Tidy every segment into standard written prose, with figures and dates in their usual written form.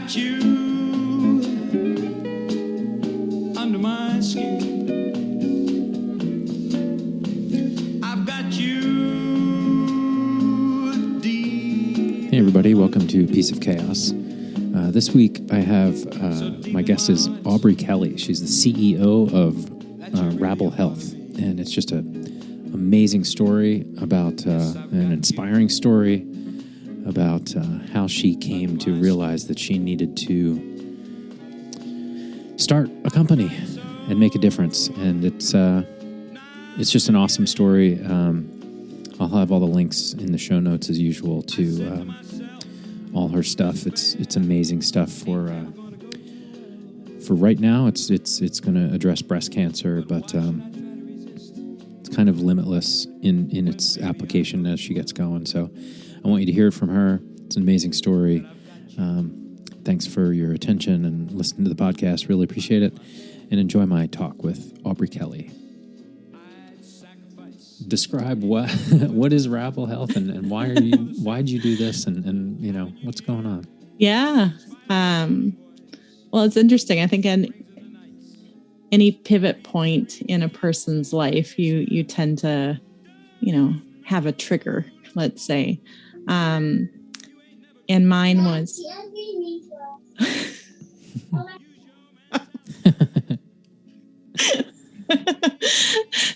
got you under my skin. I've got you deep. Hey everybody, welcome to Piece of Chaos. This week I have, my guest is Aubrey Kelly. She's the CEO of Rabble Health. And it's just an amazing story about, an inspiring story about how she came to realize that she needed to start a company and make a difference. And it's just an awesome story. I'll have all the links in the show notes as usual to all her stuff. It's amazing stuff for right now. It's going to address breast cancer, but it's kind of limitless in its application as she gets going. So I want you to hear it from her. It's an amazing story. Thanks for your attention and listening to the podcast. Really appreciate it. And enjoy my talk with Aubrey Kelly. Describe what is Rabble Health and why'd you do this and you know, what's going on? Yeah. Well, it's interesting. I think any pivot point in a person's life, you tend to, have a trigger, let's say. And mine was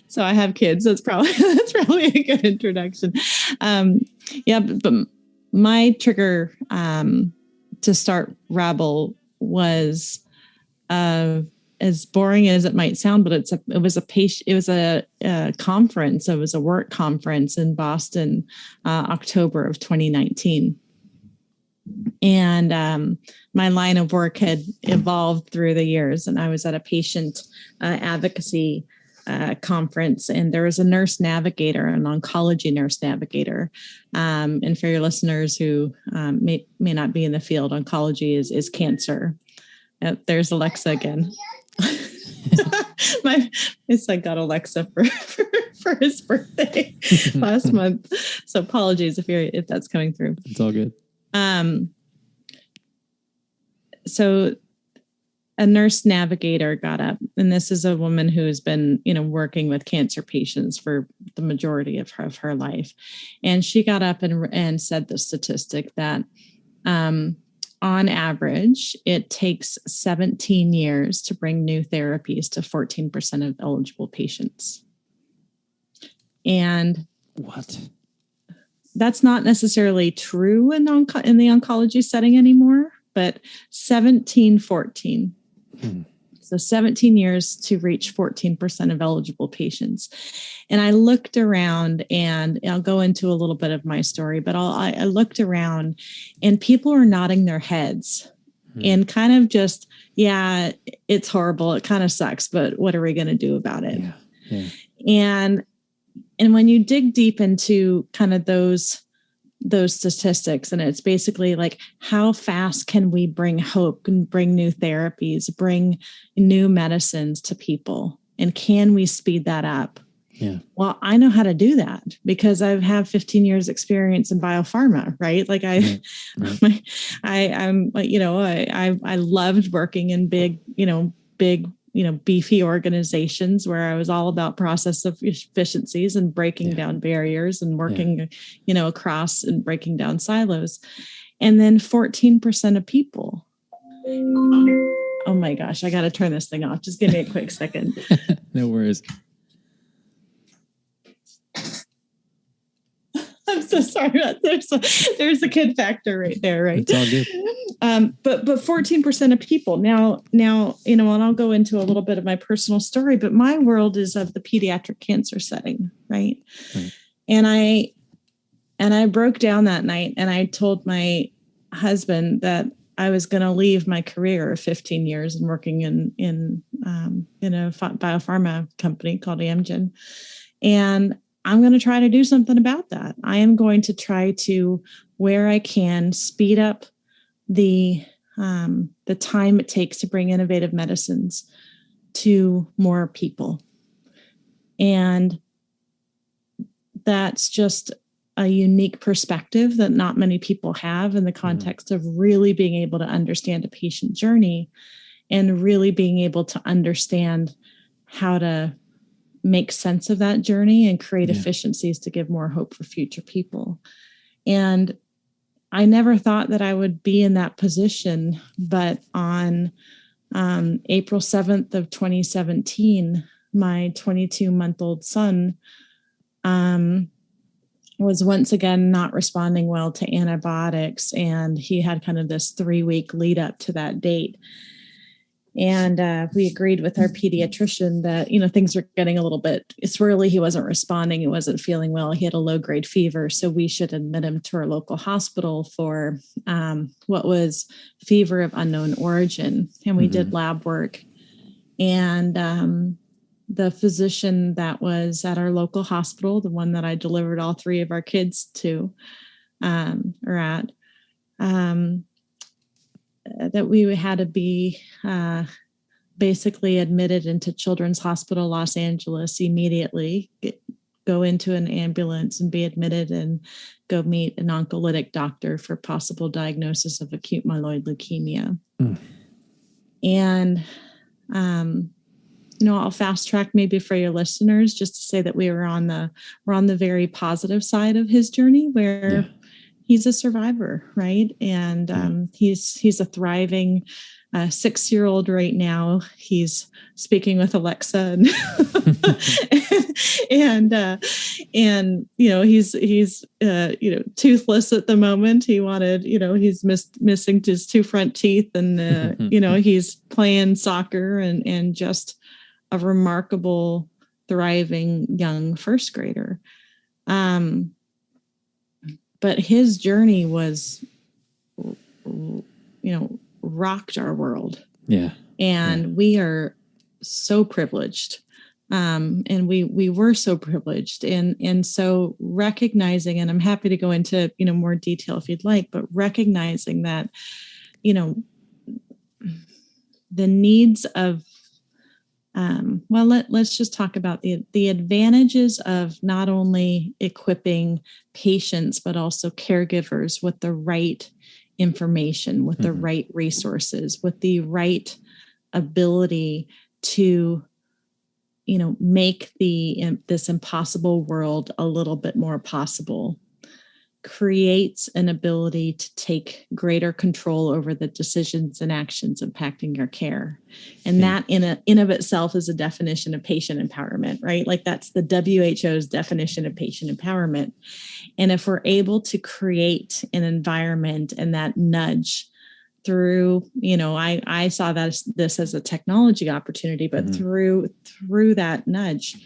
so I have kids. That's probably a good introduction. But my trigger to start Rabble was as boring as it might sound, but it was a conference. It was a work conference in Boston, October of 2019. And my line of work had evolved through the years, and I was at a patient advocacy conference, and there was a nurse navigator, an oncology nurse navigator. And for your listeners who may not be in the field, oncology is cancer. There's Alexa again. My son got Alexa for his birthday last month. So apologies if that's coming through. It's all good. So a nurse navigator got up, and this is a woman who has been, working with cancer patients for the majority of her life. And she got up and said the statistic that, on average, it takes 17 years to bring new therapies to 14% of eligible patients. And what? That's not necessarily true in the oncology setting anymore, but 14. So 17 years to reach 14% of eligible patients. And I looked around, and I'll go into a little bit of my story, but I looked around, and people are nodding their heads and kind of just, yeah, it's horrible. It kind of sucks, but what are we going to do about it? Yeah. And when you dig deep into kind of those statistics, and it's basically like, how fast can we bring hope and bring new therapies, bring new medicines to people? And can we speed that up? Yeah. Well, I know how to do that because I have 15 years experience in biopharma, right? Like I loved working in big, beefy organizations where I was all about process efficiencies and breaking down barriers and working, across and breaking down silos. And then 14% of people. Oh my gosh, I got to turn this thing off. Just give me a quick second. No worries. I'm so sorry about that. There's a kid factor right there, right? It's all good. But 14% of people now, and I'll go into a little bit of my personal story, but my world is of the pediatric cancer setting, right? And I broke down that night, and I told my husband that I was going to leave my career of 15 years and working in a biopharma company called Amgen, and I'm going to try to do something about that. I am going to try to, where I can, speed up the time it takes to bring innovative medicines to more people. And that's just a unique perspective that not many people have in the context of really being able to understand a patient journey and really being able to understand how to make sense of that journey and create efficiencies to give more hope for future people. And I never thought that I would be in that position, but on April 7th of 2017, my 22-month-old son was once again not responding well to antibiotics. And he had kind of this 3-week lead up to that date. And we agreed with our pediatrician that, things were getting a little bit swirly. He wasn't responding. He wasn't feeling well. He had a low-grade fever. So we should admit him to our local hospital for what was fever of unknown origin. And we did lab work. And the physician that was at our local hospital, the one that I delivered all 3 of our kids to, that we had to be basically admitted into Children's Hospital Los Angeles immediately, go into an ambulance and be admitted and go meet an oncolytic doctor for possible diagnosis of acute myeloid leukemia. And, I'll fast track maybe for your listeners just to say that we're on the very positive side of his journey where he's a survivor, right? And he's a thriving 6-year-old right now. He's speaking with Alexa and he's toothless at the moment. He wanted, he's missing his 2 front teeth and he's playing soccer and just a remarkable, thriving young first grader. But his journey was, rocked our world. Yeah. And we are so privileged. And we were so privileged. And so recognizing, and I'm happy to go into, more detail if you'd like, but recognizing that, the needs of, let's just talk about the advantages of not only equipping patients, but also caregivers with the right information, with the right resources, with the right ability to, make this impossible world a little bit more possible, creates an ability to take greater control over the decisions and actions impacting your care. And that in of itself is a definition of patient empowerment, right? Like that's the WHO's definition of patient empowerment. And if we're able to create an environment and that nudge through, I saw this as a technology opportunity, but through that nudge,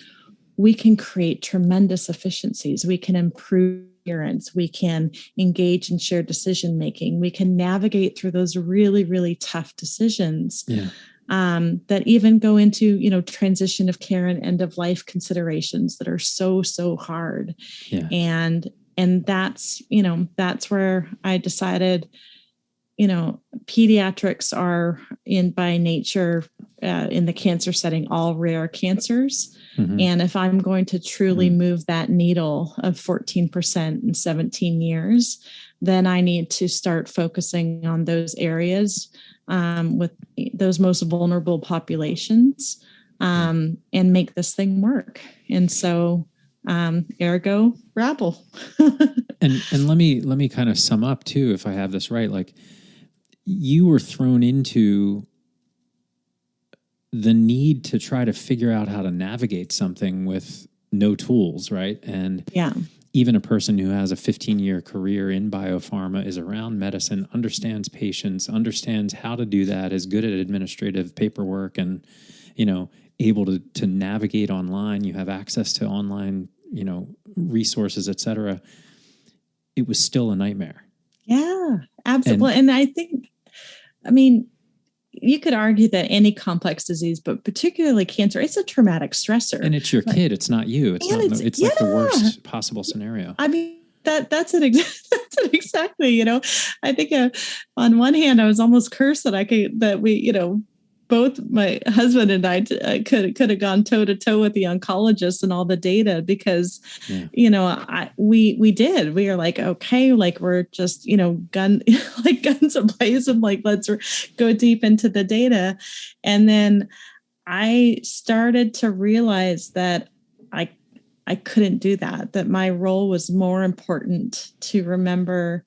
we can create tremendous efficiencies. We can improve adherence. We can engage in shared decision making. We can navigate through those really, really tough decisions that even go into, transition of care and end of life considerations that are so, so hard. Yeah. And that's where I decided, pediatrics are by nature in the cancer setting, all rare cancers. And if I'm going to truly move that needle of 14% in 17 years, then I need to start focusing on those areas with those most vulnerable populations and make this thing work. And so ergo Rabble. and let me kind of sum up too, if I have this right. Like you were thrown into the need to try to figure out how to navigate something with no tools, right? And even a person who has a 15-year career in biopharma is around medicine, understands patients, understands how to do that, is good at administrative paperwork and, able to navigate online. You have access to online, resources, et cetera. It was still a nightmare. Yeah, absolutely. And I think, you could argue that any complex disease, but particularly cancer, it's a traumatic stressor. And it's your kid. It's not you. It's like the worst possible scenario. That's it exactly. I think on one hand, I was almost cursed that we both my husband and I could have gone toe to toe with the oncologist and all the data because, we did. We were like, okay, like we're just, guns ablazing, like let's go deep into the data. And then I started to realize that I couldn't do that my role was more important to remember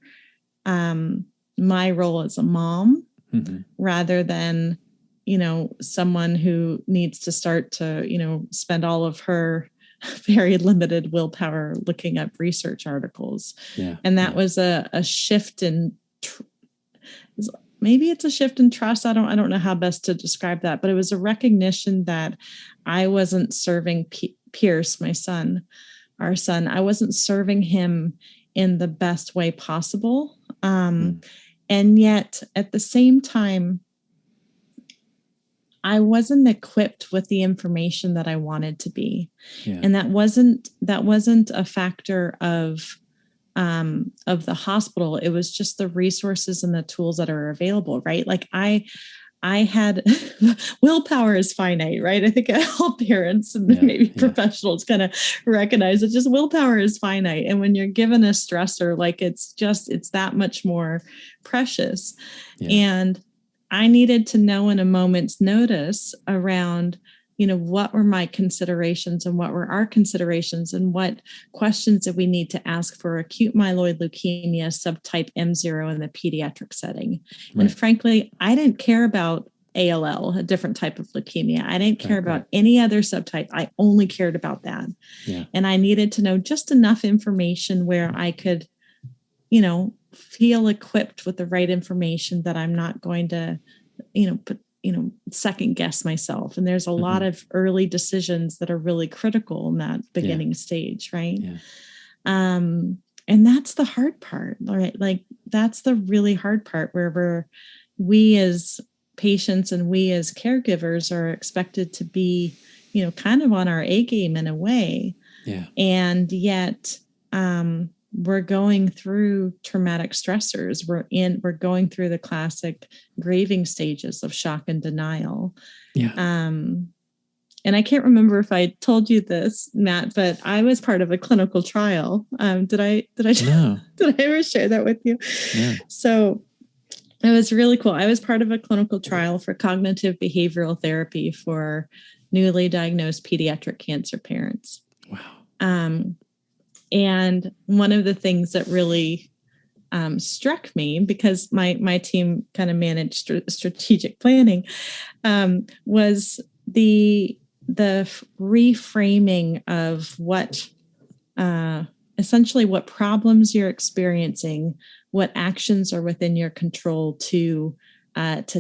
my role as a mom rather than, someone who needs to start to, spend all of her very limited willpower looking up research articles. Yeah. And that was a shift in, maybe it's a shift in trust. I don't know how best to describe that, but it was a recognition that I wasn't serving Pierce, our son. I wasn't serving him in the best way possible. And yet at the same time, I wasn't equipped with the information that I wanted to be. Yeah. And that wasn't a factor of the hospital. It was just the resources and the tools that are available, right? Like I had willpower is finite, right? I think all parents and maybe professionals kind of recognize that just willpower is finite. And when you're given a stressor, like it's that much more precious. Yeah. And I needed to know in a moment's notice around, what were my considerations and what were our considerations and what questions did we need to ask for acute myeloid leukemia subtype M0 in the pediatric setting. Right. And frankly, I didn't care about ALL, a different type of leukemia. I didn't care about any other subtype. I only cared about that. Yeah. And I needed to know just enough information where I could, feel equipped with the right information that I'm not going to, second guess myself. And there's a lot of early decisions that are really critical in that beginning stage. Right. Yeah. And that's the hard part, right? Like that's the really hard part where we as patients and we as caregivers are expected to be, kind of on our A game in a way. Yeah. And yet, we're going through traumatic stressors. We're going through the classic grieving stages of shock and denial. Yeah. And I can't remember if I told you this, Matt, but I was part of a clinical trial. Did I No. Did I ever share that with you? Yeah. So it was really cool. I was part of a clinical trial for cognitive behavioral therapy for newly diagnosed pediatric cancer parents. Wow. And one of the things that really struck me, because my team kind of managed strategic planning, was the reframing of what essentially what problems you're experiencing, what actions are within your control to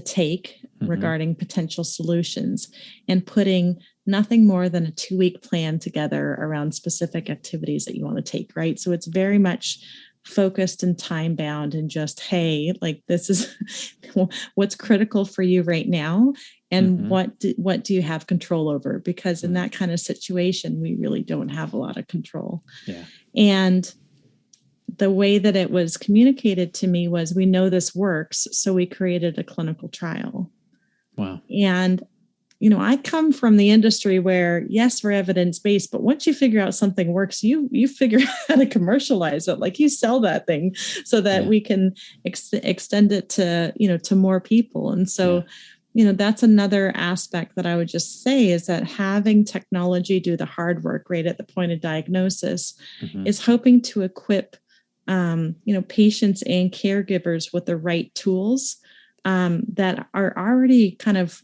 take regarding potential solutions, and putting nothing more than a 2-week plan together around specific activities that you want to take, right? So it's very much focused and time bound and just, hey, like this is what's critical for you right now. And what do you have control over? Because in that kind of situation, we really don't have a lot of control. Yeah. And the way that it was communicated to me was, we know this works, so we created a clinical trial. Wow. And I come from the industry where, yes, we're evidence-based, but once you figure out something works, you figure out how to commercialize it. Like you sell that thing so that we can extend it to, to more people. And so, that's another aspect that I would just say is that having technology do the hard work right at the point of diagnosis is hoping to equip, patients and caregivers with the right tools that are already kind of,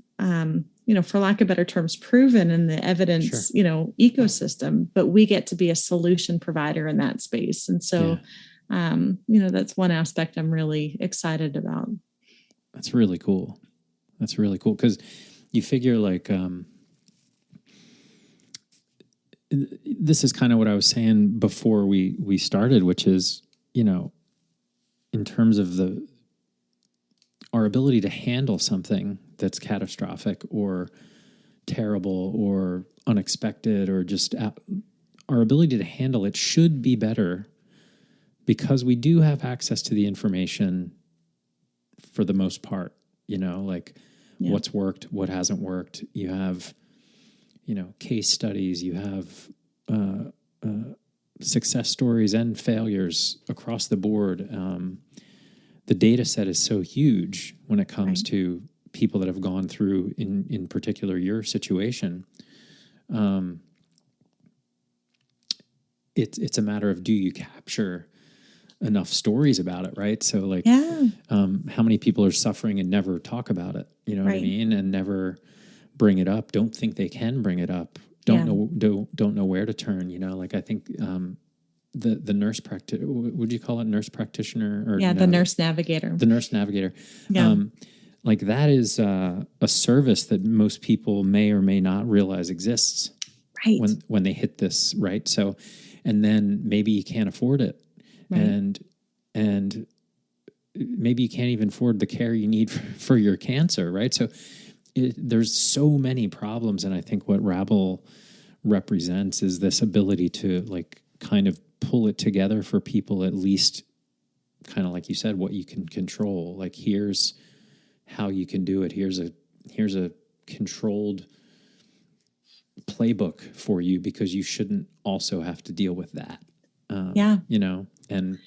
for lack of better terms, proven in the evidence, ecosystem, but we get to be a solution provider in that space. And so, that's one aspect I'm really excited about. That's really cool. That's really cool. Because you figure like, this is kind of what I was saying before we started, which is, in terms of our ability to handle something that's catastrophic or terrible or unexpected, or just our ability to handle it should be better because we do have access to the information for the most part. Like Yeah. what's worked, what hasn't worked. You have, case studies. You have success stories and failures across the board. The data set is so huge when it comes to people that have gone through, in particular, your situation. It's a matter of, do you capture enough stories about it, right? So how many people are suffering and never talk about it? You know what I mean? And never bring it up. Don't think they can bring it up. Don't know where to turn. I think the nurse practitioner, would you call it nurse practitioner? Or the nurse navigator. The nurse navigator. Yeah. That is a service that most people may or may not realize exists. Right. When they hit this, right? So, and then maybe you can't afford it. Right. And maybe you can't even afford the care you need for your cancer, right? So there's so many problems. And I think what Rabble represents is this ability to kind of pull it together for people, at least kind of like you said, what you can control. Here's how you can do it. Here's a controlled playbook for you, because you shouldn't also have to deal with that. And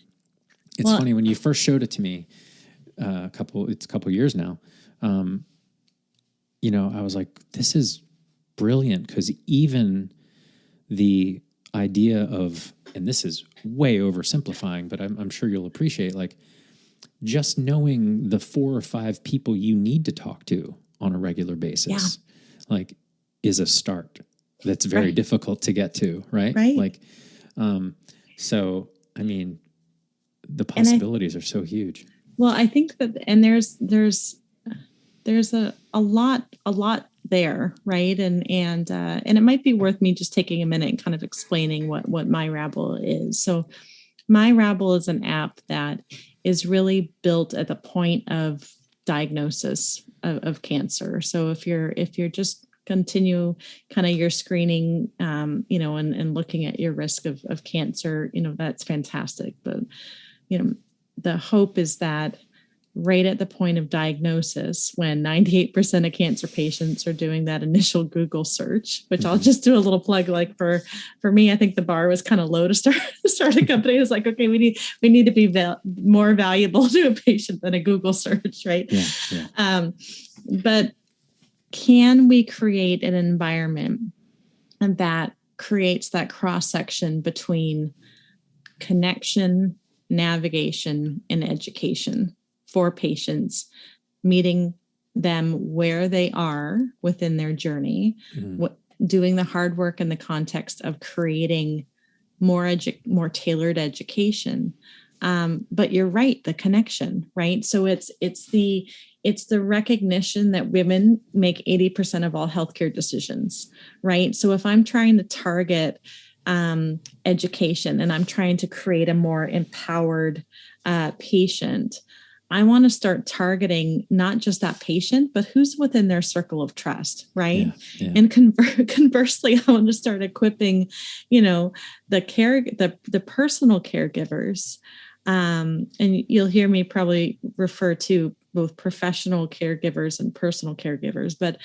it's funny, when you first showed it to me, it's a couple years now, I was like, this is brilliant, because even the idea of, and this is way oversimplifying, but I'm sure you'll appreciate, just knowing the 4 or 5 people you need to talk to on a regular basis, is a start. That's very difficult to get to, right? Right. So, I mean, the possibilities are so huge. Well, I think that, and there's a lot there, right? And it might be worth me just taking a minute and kind of explaining what MyRabble is. So MyRabble is an app that is really built at the point of diagnosis of cancer. So if you're just continue kind of your screening, and looking at your risk of cancer, that's fantastic. But, the hope is that right at the point of diagnosis, when 98% of cancer patients are doing that initial Google search, which I'll just do a little plug, for me, I think the bar was kind of low to start a company. It's like, okay, we need to be more valuable to a patient than a Google search, right? Yeah. But can we create an environment that creates that cross-section between connection, navigation, and education for patients, meeting them where they are within their journey, doing the hard work in the context of creating more tailored education. But you're right, the connection, right? So it's the recognition that women make 80% of all healthcare decisions, right? So if I'm trying to target education and I'm trying to create a more empowered patient, I want to start targeting not just that patient, but who's within their circle of trust, right? Yeah. And conversely, I want to start equipping, the personal caregivers. And you'll hear me probably refer to both professional caregivers and personal caregivers, but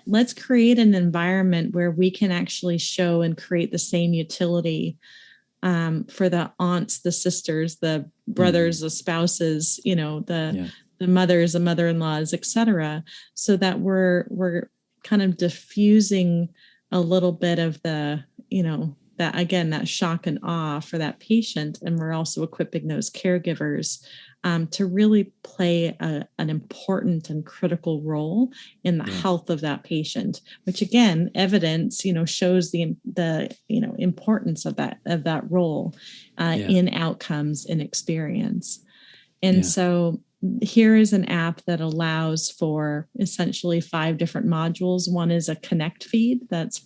let's create an environment where we can actually show and create the same utility for the aunts, the sisters, the brothers, the spouses, the mothers, the mother-in-laws, et cetera, so that we're kind of diffusing a little bit of the, that shock and awe for that patient. And we're also equipping those caregivers to really play an important and critical role in the health of that patient, which again, evidence, shows the importance of that role in outcomes and experience. And so here is an app that allows for essentially 5 different modules. One is a connect feed that's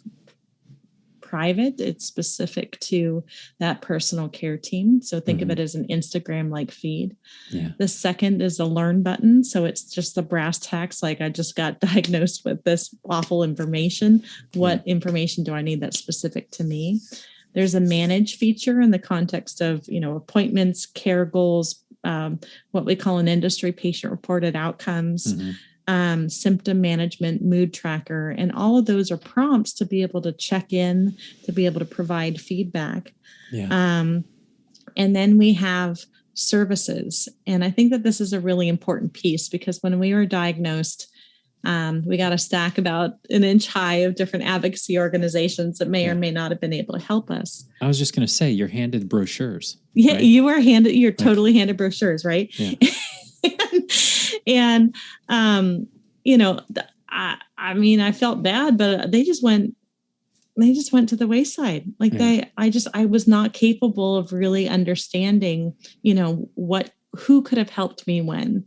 private. It's specific to that personal care team. So think of it as an Instagram-like feed. Yeah. The second is a learn button. So it's just the brass tacks. Like, I just got diagnosed with this awful information. What information do I need that's specific to me? There's a manage feature in the context of, appointments, care goals, what we call an industry patient reported outcomes. symptom management, mood tracker, and all of those are prompts to be able to check in, to be able to provide feedback. Yeah. And then we have services. And I think that this is a really important piece because when we were diagnosed, we got a stack about an inch high of different advocacy organizations that may or may not have been able to help us. I was just going to say, you're handed brochures. Yeah, right? you're totally handed brochures, right? Yeah. and I felt bad, but they just went to the wayside. Like I was not capable of really understanding, who could have helped me when.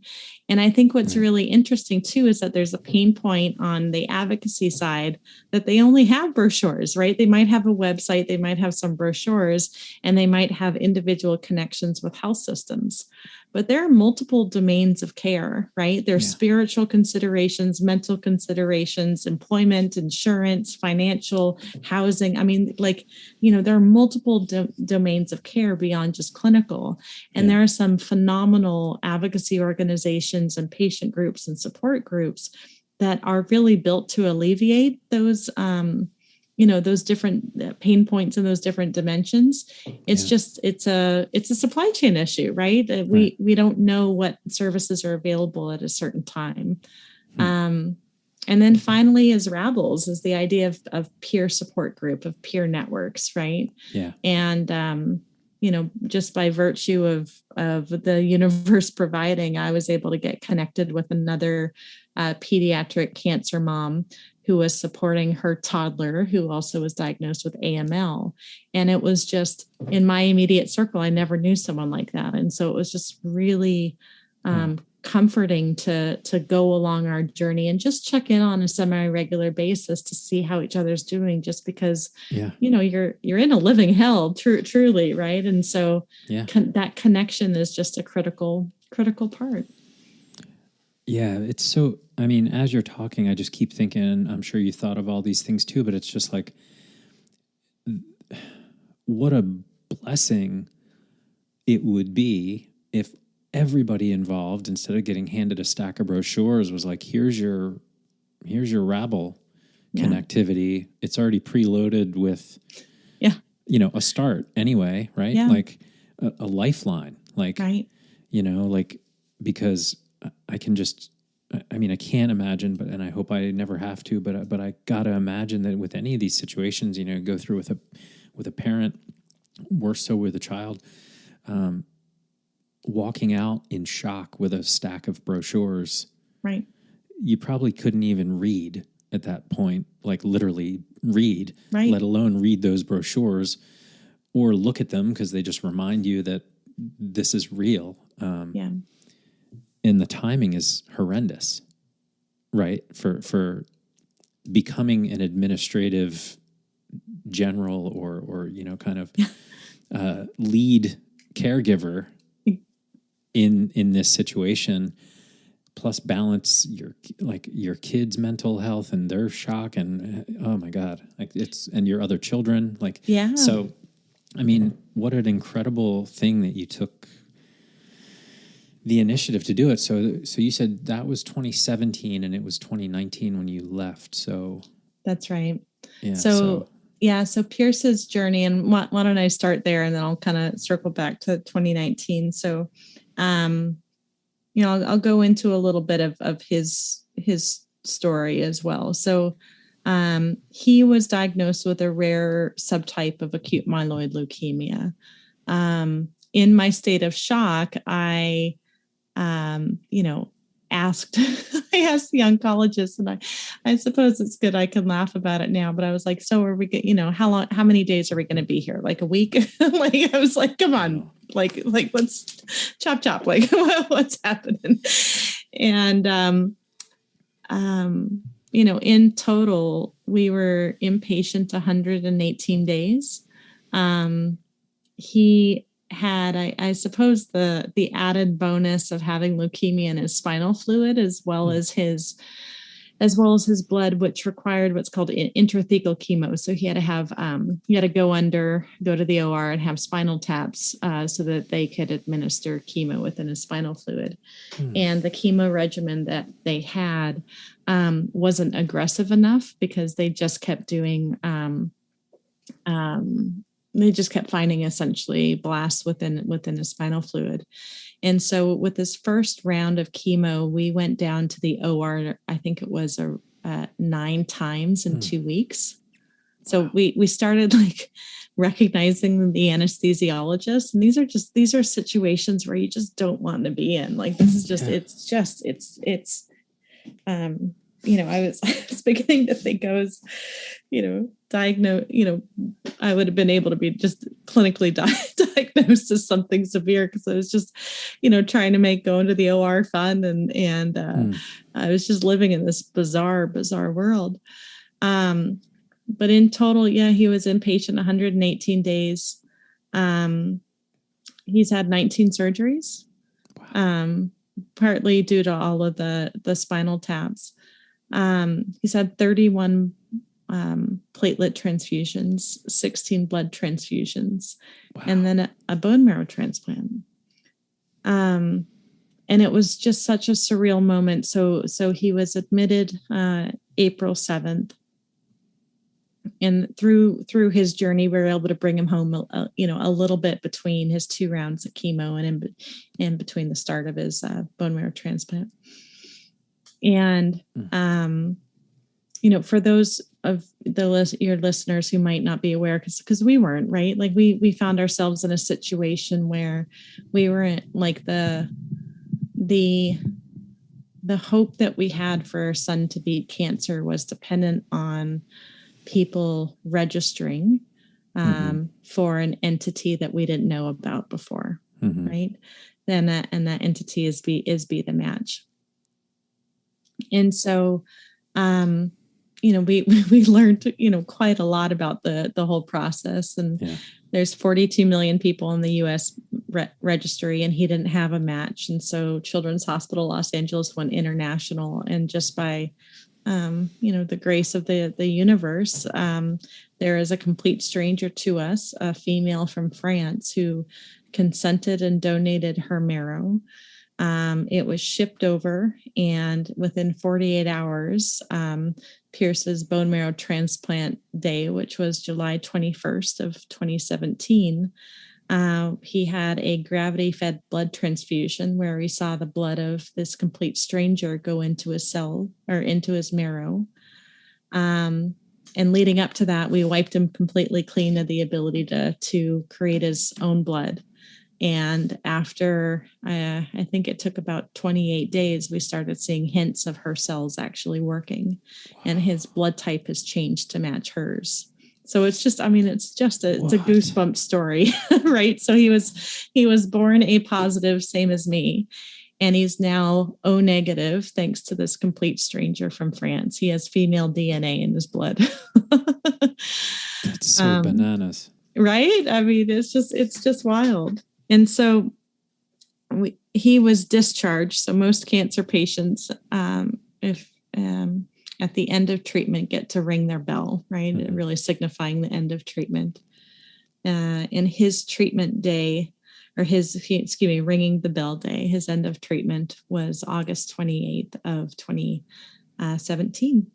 And I think what's really interesting too, is that there's a pain point on the advocacy side that they only have brochures, right? They might have a website, they might have some brochures, and they might have individual connections with health systems. But there are multiple domains of care, right? There's spiritual considerations, mental considerations, employment, insurance, financial, housing. I mean, there are multiple domains of care beyond just clinical. And there are some phenomenal advocacy organizations and patient groups and support groups that are really built to alleviate those those different pain points and those different dimensions. It's just, it's a supply chain issue, right? We don't know what services are available at a certain time. And then finally is Rabbles, is the idea of peer support group, of peer networks, right? Yeah. And, just by virtue of the universe providing, I was able to get connected with another pediatric cancer mom who was supporting her toddler who also was diagnosed with AML. And it was just in my immediate circle, I never knew someone like that. And so it was just really comforting to go along our journey and just check in on a semi-regular basis to see how each other's doing, just because, you're in a living hell, truly. Right. And so that connection is just a critical part. Yeah, it's so, as you're talking, I just keep thinking, I'm sure you thought of all these things too, but it's just like, what a blessing it would be if everybody involved, instead of getting handed a stack of brochures, was like, here's your Rabble connectivity. It's already preloaded with, a start anyway, right? Yeah. Like a lifeline, because I can just, I can't imagine, and I hope I never have to, but I got to imagine that with any of these situations, go through with a parent, worse so with a child, walking out in shock with a stack of brochures. Right. You probably couldn't even read at that point, like literally read, let alone read those brochures or look at them because they just remind you that this is real. And the timing is horrendous, right? For becoming an administrative general or kind of lead caregiver in this situation, plus balance your kids' mental health and their shock and oh my God, and your other children, So, what an incredible thing that you took the initiative to do it. So you said that was 2017 and it was 2019 when you left. So that's right. Yeah. So Pierce's journey, and why don't I start there and then I'll kind of circle back to 2019. So, I'll go into a little bit of his story as well. So, he was diagnosed with a rare subtype of acute myeloid leukemia. In my state of shock, I asked the oncologist, and I suppose it's good I can laugh about it now, but I was like, so are we, how many days are we going to be here? Like a week? I was like, come on, like let's chop, what's happening? And, in total, we were inpatient 118 days. He had, I suppose, the added bonus of having leukemia in his spinal fluid, as well as his as well as his blood, which required what's called intrathecal chemo. So he had to go to the OR and have spinal taps so that they could administer chemo within his spinal fluid. And the chemo regimen that they had wasn't aggressive enough because they just kept doing, they just kept finding essentially blasts within his spinal fluid. And so with this first round of chemo, we went down to the OR, I think it was 9 times in 2 weeks. So we started like recognizing the anesthesiologist. And these are situations where you just don't want to be in. Like, this is just, I was beginning to think I was, diagnosed, I would have been able to be just clinically diagnosed as something severe because I was just, trying to make going to the OR fun. And I was just living in this bizarre world. But in total, he was inpatient 118 days. He's had 19 surgeries, partly due to all of the spinal taps. He's had 31 platelet transfusions, 16 blood transfusions, and then a bone marrow transplant. And it was just such a surreal moment. So he was admitted April 7th. And through his journey, we were able to bring him home, a little bit between his 2 rounds of chemo and in between the start of his bone marrow transplant. And, for those of your listeners who might not be aware, because we weren't, right? Like we found ourselves in a situation where we were like the hope that we had for our son to beat cancer was dependent on people registering for an entity that we didn't know about before, right? And that entity is Be the Match. And so, we learned, quite a lot about the whole process. And there's 42 million people in the U.S. registry, and he didn't have a match. And so Children's Hospital Los Angeles went international, and just by the grace of the universe, there is a complete stranger to us, a female from France who consented and donated her marrow. It was shipped over, and within 48 hours, Pierce's bone marrow transplant day, which was July 21st of 2017, he had a gravity-fed blood transfusion where he saw the blood of this complete stranger go into his cell or into his marrow. And leading up to that, we wiped him completely clean of the ability to create his own blood. And after, I think it took about 28 days, we started seeing hints of her cells actually working. And his blood type has changed to match hers. So it's just, it's a goosebump story, right? So he was born A positive, same as me. And he's now O negative, thanks to this complete stranger from France. He has female DNA in his blood. That's so bananas. Right? It's just wild. And so he was discharged. So most cancer patients, if at the end of treatment, get to ring their bell, right? Really signifying the end of treatment. And his treatment day, or ringing the bell day, his end of treatment was August 28th of 2017.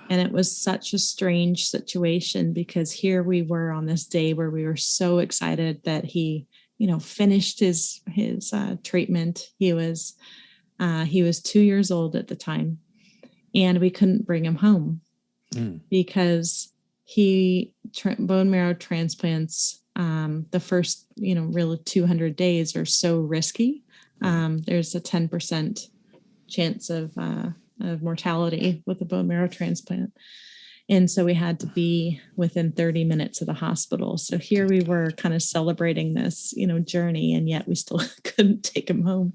And it was such a strange situation because here we were on this day where we were so excited that he finished his treatment. He was 2 years old at the time, and we couldn't bring him home because bone marrow transplants, the first, really 200 days are so risky. There's a 10% chance of mortality with a bone marrow transplant. And so we had to be within 30 minutes of the hospital. So here we were kind of celebrating this, journey, and yet we still couldn't take him home.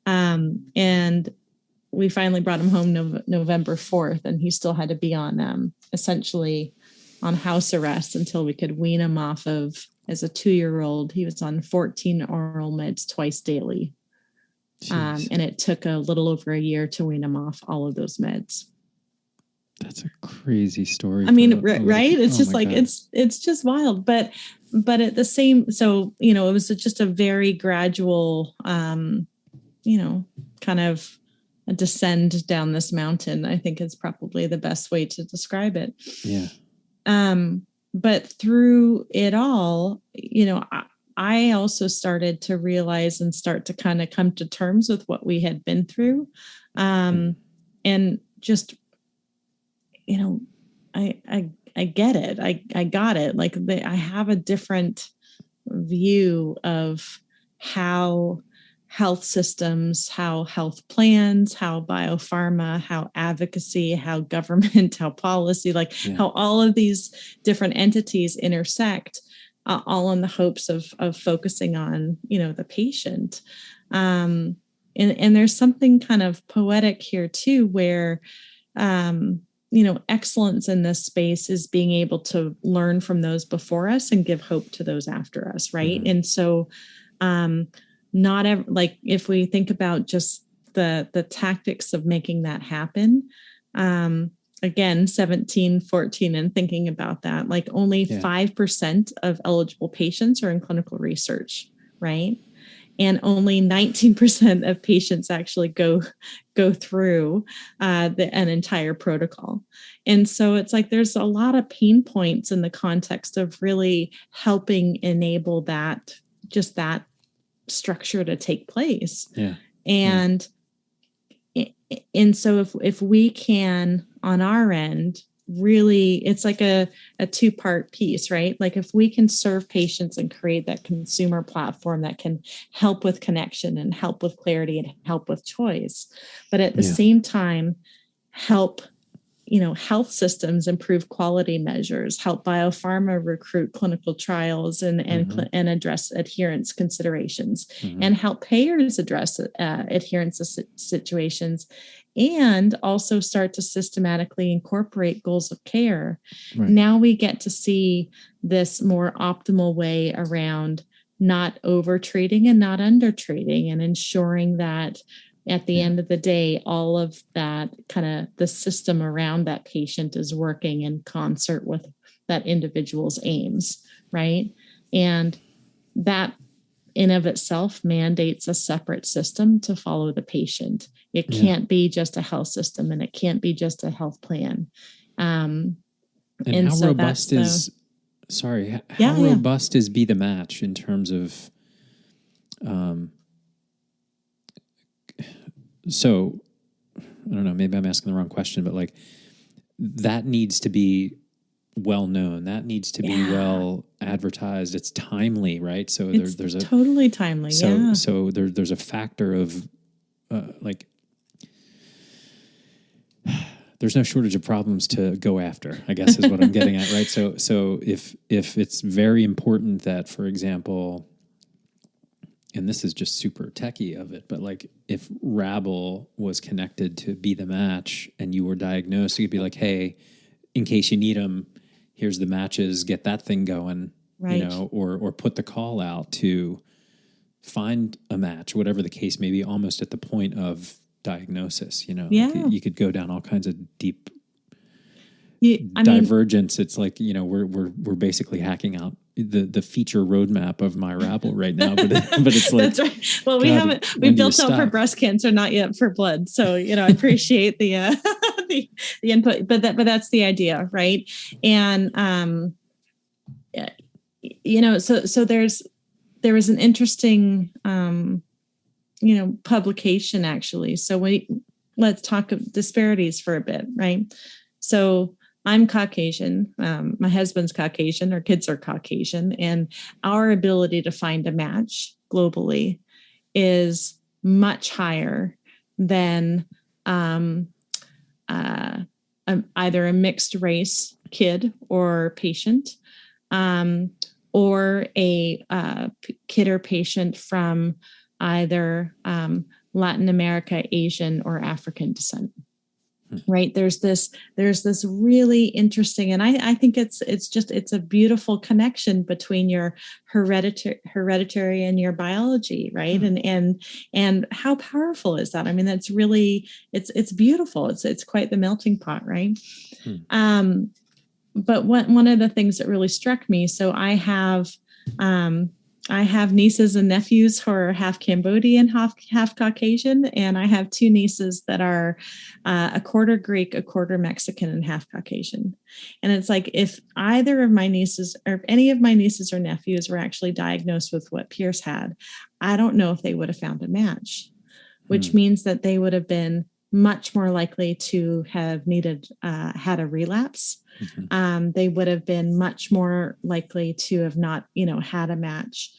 And we finally brought him home November 4th, and he still had to be on essentially on house arrest until we could wean him off of, as a 2-year-old, he was on 14 oral meds twice daily. And it took a little over a year to wean him off all of those meds. That's a crazy story. I mean, right? It's just like, God. it's just wild, but at the same, so, it was just a very gradual, kind of a descend down this mountain, I think is probably the best way to describe it. Yeah. But through it all, I also started to realize and start to kind of come to terms with what we had been through. And just, I get it. I got it. Like I have a different view of how health systems, how health plans, how biopharma, how advocacy, how government, how policy, how all of these different entities intersect, all in the hopes of focusing on, the patient. And there's something kind of poetic here too, where, excellence in this space is being able to learn from those before us and give hope to those after us. Right. And so, not ever, if we think about just the tactics of making that happen, again, 17, 14, and thinking about that, only 5% of eligible patients are in clinical research, right? And only 19% of patients actually go through an entire protocol. And so it's like there's a lot of pain points in the context of really helping enable that structure to take place. Yeah. And so if we can on our end, really, it's like a two-part piece, right? Like if we can serve patients and create that consumer platform that can help with connection and help with clarity and help with choice, but at the same time help health systems improve quality measures, help biopharma recruit clinical trials and address adherence considerations, and help payers address adherence situations, and also start to systematically incorporate goals of care. Right. Now we get to see this more optimal way around not over treating and not under treating, and ensuring that at the end of the day, all of that kind of the system around that patient is working in concert with that individual's aims, right? And that in of itself mandates a separate system to follow the patient. It can't be just a health system, and it can't be just a health plan. And how so robust is, robust is Be the Match in terms of, so I don't know, maybe I'm asking the wrong question, but that needs to be well known. That needs to be well advertised. It's timely, right? So there's a totally timely. So there's a factor of there's no shortage of problems to go after, I guess is what I'm getting at, right? So if it's very important that, for example, and this is just super techie of it, but if Rabble was connected to Be the Match and you were diagnosed, you'd be like, hey, in case you need them, here's the matches, get that thing going, right. Or put the call out to find a match, whatever the case may be, almost at the point of diagnosis, you could go down all kinds of deep divergence. It's we're basically hacking out the feature roadmap of MyRabble right now, but it's like, that's right. Well, we built out for breast cancer, not yet for blood. So, I appreciate the the input, but that's the idea. Right. And, so there was an interesting, publication actually. So let's talk of disparities for a bit. Right. So I'm Caucasian. My husband's Caucasian. Our kids are Caucasian. And our ability to find a match globally is much higher than either a mixed race kid or patient, or a kid or patient from either Latin America, Asian, or African descent. Right. There's this really interesting, and I think it's a beautiful connection between your hereditary and your biology. Right. And how powerful is that? I mean, that's really, it's beautiful. It's quite the melting pot. Right. But one of the things that really struck me, so I have nieces and nephews who are half Cambodian, half Caucasian, and I have two nieces that are a quarter Greek, a quarter Mexican, and half Caucasian. And it's like, if either of my nieces or any of my nieces or nephews were actually diagnosed with what Pierce had, I don't know if they would have found a match, which means that they would have been much more likely to have had a relapse. They would have been much more likely to have not, had a match.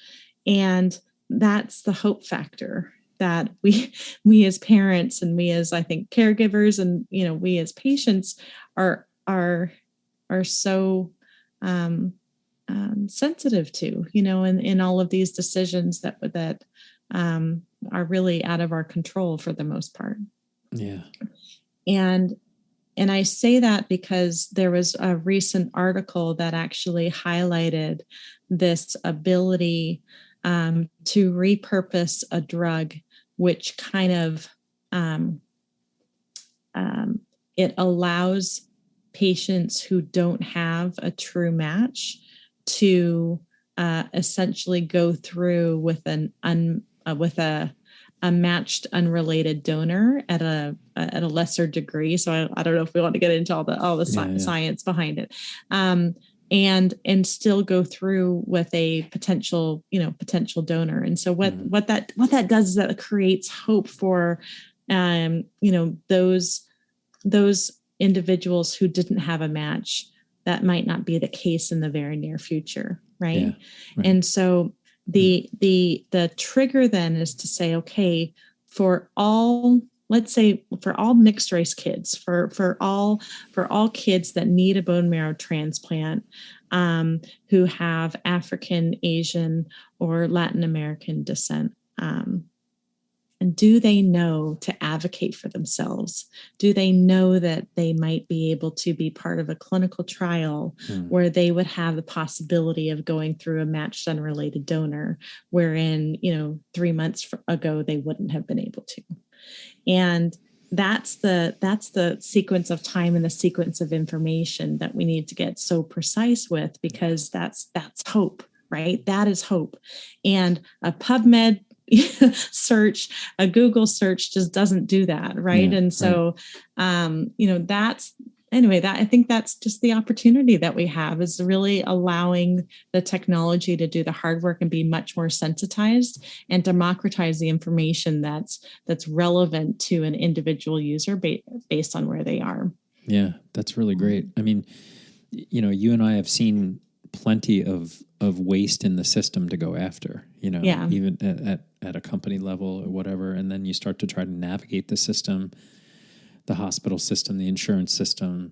And that's the hope factor that we as parents, and we as, I think, caregivers, and, we as patients are so sensitive to, in all of these decisions that are really out of our control for the most part. Yeah. And I say that because there was a recent article that actually highlighted this ability to repurpose a drug, which kind of it allows patients who don't have a true match to essentially go through with a matched unrelated donor at a lesser degree. So I don't know if we want to get into all the science behind it, and still go through with a potential donor. And so what that does is that it creates hope for those individuals who didn't have a match. That might not be the case in the very near future, right? Yeah, right. And so the trigger then is to say, okay, for all mixed race kids, for all kids that need a bone marrow transplant, who have African, Asian, or Latin American descent, and do they know to advocate for themselves? Do they know that they might be able to be part of a clinical trial where they would have the possibility of going through a matched unrelated donor, wherein, 3 months ago, they wouldn't have been able to? And that's the sequence of time and the sequence of information that we need to get so precise with, because that's hope, right? That is hope. And a PubMed search, a Google search just doesn't do that, right? And so, I think that's just the opportunity that we have, is really allowing the technology to do the hard work and be much more sensitized and democratize the information that's relevant to an individual user based on where they are. Yeah, that's really great. I mean, you and I have seen plenty of waste in the system to go after, even at a company level or whatever. And then you start to try to navigate the system, the hospital system, the insurance system,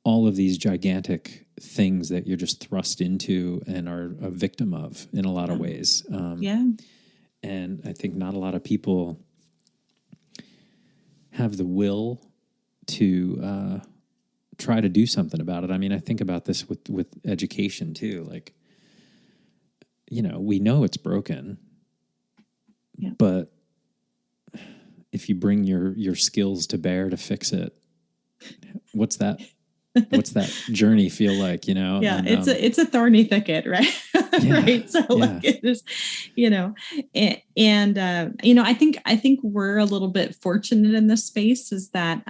all of these gigantic things that you're just thrust into and are a victim of in a lot of ways. And I think not a lot of people have the will to try to do something about it. I mean, I think about this with education too. Like, we know it's broken, but if you bring your skills to bear to fix it, what's that journey feel like, Yeah, And, it's a thorny thicket, right? Right. So like it is, I think we're a little bit fortunate in this space, is that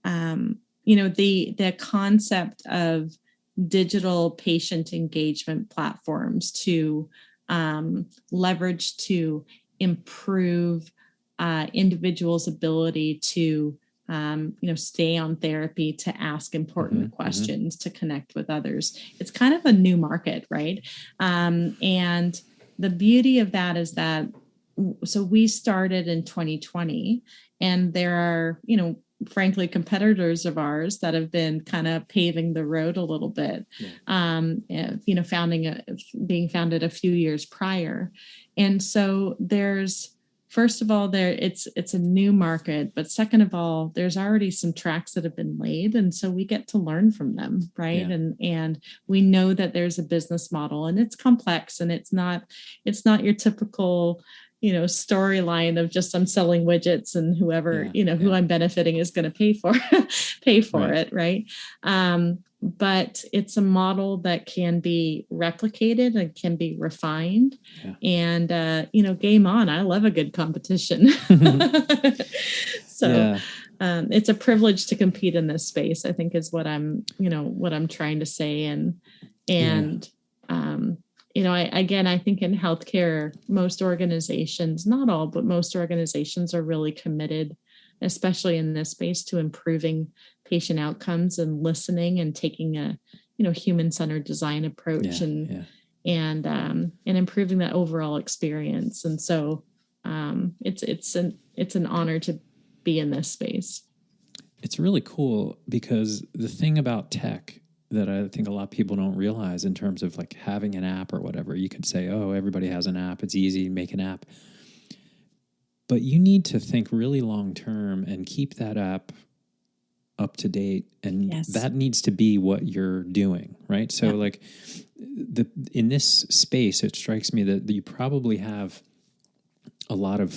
the concept of digital patient engagement platforms to leverage to improve individuals' ability to stay on therapy, to ask important questions, to connect with others. It's kind of a new market, right? And the beauty of that is that, so we started in 2020, and there are, frankly, competitors of ours that have been kind of paving the road a little bit, being founded a few years prior. And so there's first of all, it's a new market, but second of all, there's already some tracks that have been laid, and so we get to learn from them, right? Yeah. And we know that there's a business model, and it's complex, and it's not your typical, storyline of just I'm selling widgets and whoever, who I'm benefiting is going to pay for it, right? But it's a model that can be replicated and can be refined. And game on. I love a good competition. So it's a privilege to compete in this space, I think, is what I'm trying to say. I think in healthcare, most organizations, not all, but most organizations are really committed, especially in this space, to improving patient outcomes and listening and taking a, human-centered design approach and improving that overall experience. And so it's an honor to be in this space. It's really cool because the thing about tech that I think a lot of people don't realize in terms of like having an app or whatever, you could say, oh, everybody has an app. It's easy, make an app. But you need to think really long term and keep that app up to date. And that needs to be what you're doing, right? So like in this space, it strikes me that you probably have a lot of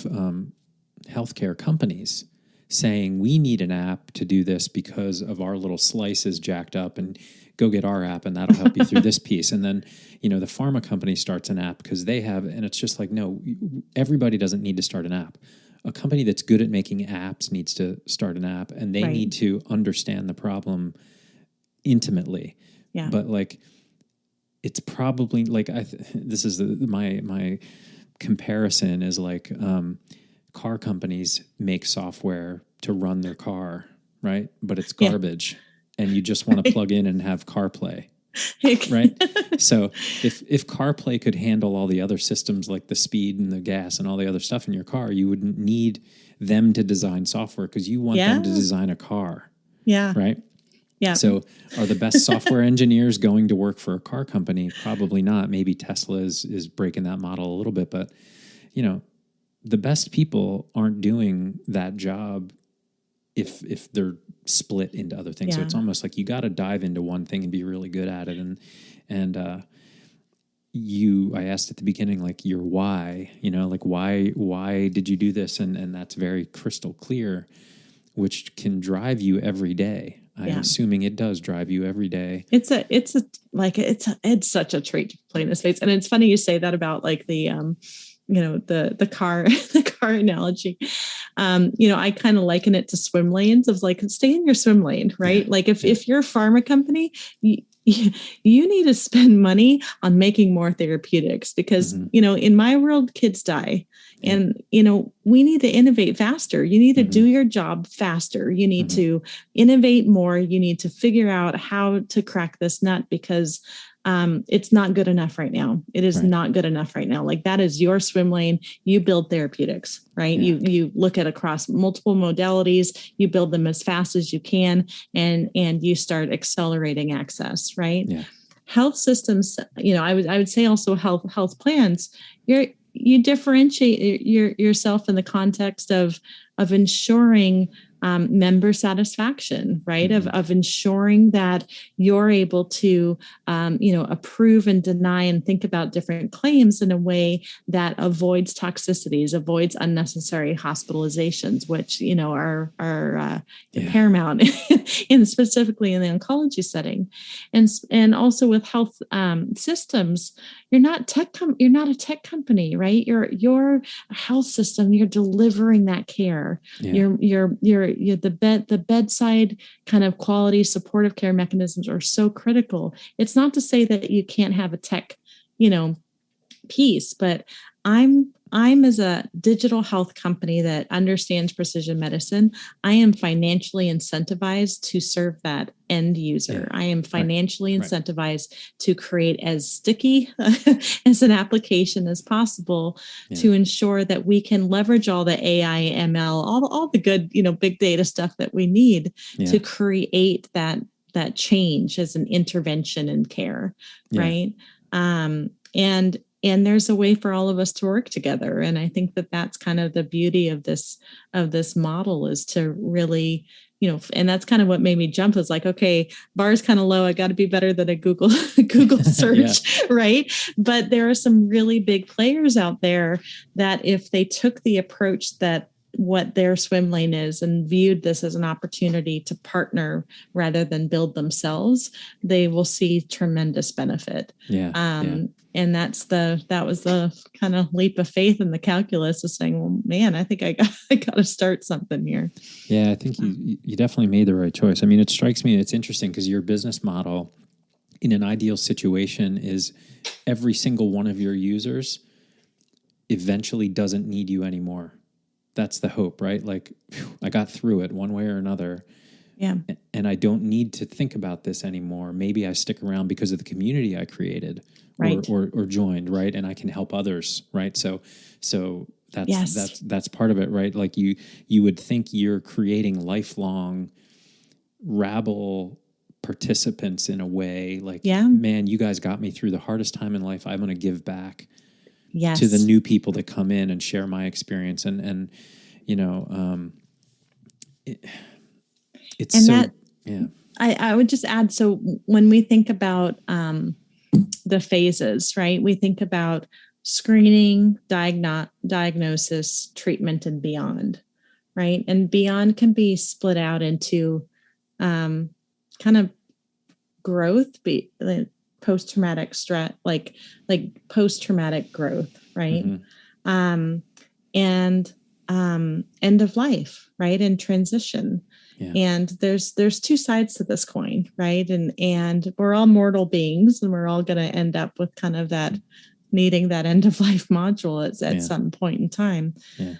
healthcare companies saying we need an app to do this because of our little slice is jacked up, and go get our app and that'll help you through this piece. And then, the pharma company starts an app because they have, and it's just like, no, everybody doesn't need to start an app. A company that's good at making apps needs to start an app, and they need to understand the problem intimately. Yeah. But like, it's probably like, this is my comparison is like, car companies make software to run their car, right? But it's garbage, and you just want to plug in and have CarPlay, right? So if CarPlay could handle all the other systems like the speed and the gas and all the other stuff in your car, you wouldn't need them to design software because you want them to design a car. Yeah. Right? Yeah. So are the best software engineers going to work for a car company? Probably not. Maybe Tesla is breaking that model a little bit, but the best people aren't doing that job if they're split into other things. So it's almost like you got to dive into one thing and be really good at it. And I asked at the beginning, like your why, like why did you do this? And that's very crystal clear, which can drive you every day. I'm assuming it does drive you every day. It's such a treat to play in this space. And it's funny you say that about like the car analogy. I kind of liken it to swim lanes of like, stay in your swim lane, right? Like if you're a pharma company, you need to spend money on making more therapeutics because, in my world, kids die. And, we need to innovate faster. You need to do your job faster. You need to innovate more. You need to figure out how to crack this nut because it's not good enough right now. It is not good enough right now. Like that is your swim lane. You build therapeutics, right? Yeah. You look at across multiple modalities, you build them as fast as you can, and you start accelerating access, right? Yeah. Health systems, I would say also health plans, you differentiate yourself in the context of ensuring member satisfaction, right? Of ensuring that you're able to, approve and deny and think about different claims in a way that avoids toxicities, avoids unnecessary hospitalizations, which, are paramount in specifically in the oncology setting. And also with health systems, you're not a tech company, right? You're a health system. You're delivering that care. Yeah. You're the bedside kind of quality supportive care mechanisms are so critical. It's not to say that you can't have a tech, piece, but I'm as a digital health company that understands precision medicine, I am financially incentivized to serve that end user. Yeah. I am financially incentivized to create as sticky as an application as possible to ensure that we can leverage all the AI, ML, all the good, big data stuff that we need to create that change as an intervention in care, right? And there's a way for all of us to work together. And I think that that's kind of the beauty of this model, is to really, and that's kind of what made me jump, is like, okay, bar's kind of low. I got to be better than a Google search, right? But there are some really big players out there that if they took the approach that what their swim lane is and viewed this as an opportunity to partner rather than build themselves, they will see tremendous benefit. And that was the kind of leap of faith in the calculus, of saying, well, man, I think I got to start something here. Yeah, I think you definitely made the right choice. I mean, it strikes me, it's interesting because your business model in an ideal situation is every single one of your users eventually doesn't need you anymore. That's the hope, right? Like, I got through it one way or another. Yeah. And I don't need to think about this anymore. Maybe I stick around because of the community I created, right, or joined, right? And I can help others, right? So that's part of it, right? Like you would think you're creating lifelong Rabble participants in a way, like, man, you guys got me through the hardest time in life. I'm going to give back to the new people that come in and share my experience. And it's and so, that, yeah. I would just add, so when we think about the phases, right? We think about screening, diagnosis, treatment, and beyond, right? And beyond can be split out into kind of growth, post-traumatic stress, like post-traumatic growth, right? Mm-hmm. And end of life, right? And transition. Yeah. And there's two sides to this coin, right? And we're all mortal beings, and we're all going to end up with kind of that, needing that end of life module at some point in time. Yeah.